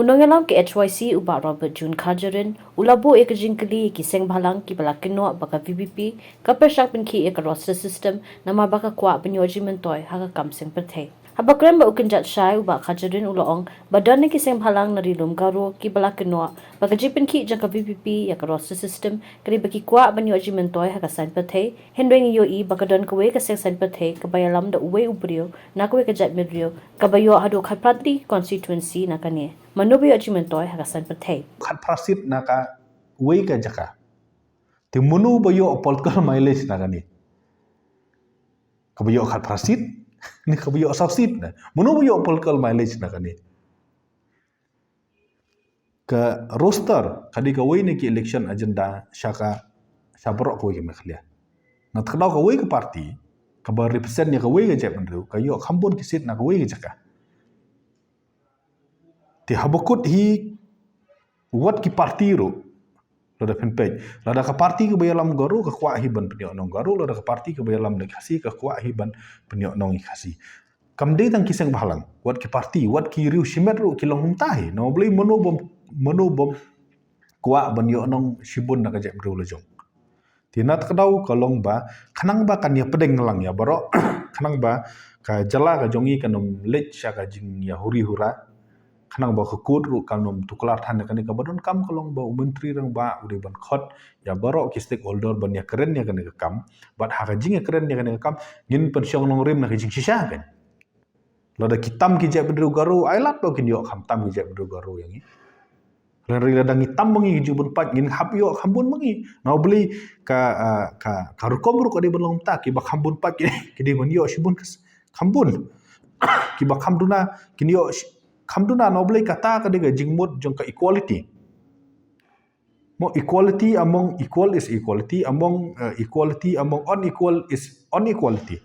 Unongelam ke HYC uba Robert June Kajarin, ulabo ek jingkali ki seng bhalang ki balakino baka VBP, kapersak pinki ek roster system, nama baka kwa penyoji mentoy haka kam seng perthei. Habakrem ba ukinjat syai uba Kajarin uloong, badan ki seng bhalang nari lum garo ki balakino, baka jipin ki jaka VBP yak roster system, kari baki kwa penyoji mentoy haka sign perthei, hendweng yo i baka don kwe ka seng sign perthei, kabayalam da uwe ubrio, nakwe ka jat midrio, kabayo hadu khatpratri constituency nakane. Manubi achimentoy hakasan perthei. Khat prasit naka wei ka jaka. Ti munu bayo political mileage na kani. Kabayo khat prasit ni kabayo sausit na. Munu bayo political mileage na kani. Ke roster kadi ka wei ni ki election agenda syaka sabrok ko ki mekhlia. Ngat kadau ka wei ke parti ka ba represent ni ka wei ka jep ndu kayo khambon ki sit na ka wei ka jaka. Ti habakut hi wat ki parti ro lada fanpage lada ka parti ke bayalam garu ka kwa hiban penyo nong garu lada ka parti ke bayalam lekasi ka kwa hiban penyo nong ikasi kamde tang kiseng bahalang wat ki parti wat ki riu shimet ro ki long tahi no blai mono bom kwa banyo nong shibun na ka jep ro lejong tinat kadau kalong ba khanang ba kan ya pedeng lang ya baro khanang ba ka jala ka jongi kanom lech ka jing ya huri hura khanang ba khukut ru kanom tuklar than kani ka badon kam kalong ba menteri rang ba uri ban khot ya baro ki stakeholder ban ya keren ya kani ka kam bat ha ka jing ya keren ya kani ka kam gin pensiong nong rim na ka jing sisa kan lada kitam ki jeb dru garu ai lat do kin yo kham tam ki jeb dru garu yang ni lari lada ngitam mangi jubun pat gin hap yo khambun mangi no beli ka rukom ru ka di belong ta ki ba khambun pat ki di man yo shibun khambun ki ba khamduna kin yo Kamduna noble kata kadega jingmut jong ka equality. Mo equality among equal is equality, among equality among unequal is unequality.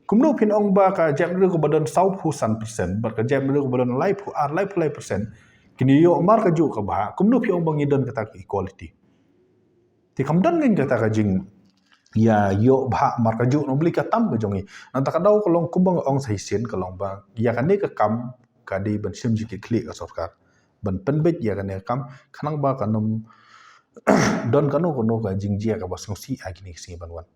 Kumno pin ong ba ka jamru ko badon south hu san percent, bar ka jamru ko badon life hu ar life percent. Kini yo mar ka ju ka ba, kumno pi ong bangidon kata ka equality. Ti kamdan ngin kata ka jing ya yo bha mar ka ju noble katam ka jongi. Nanta kadau kalong kumbang ong saisin kalong ba, ya kan ka kam kadi ban sim jiki klik ka sarkar ban penbet ya kan kam khanang ba kanom don kanu kono ka jingjia ka basong si agini singi banwan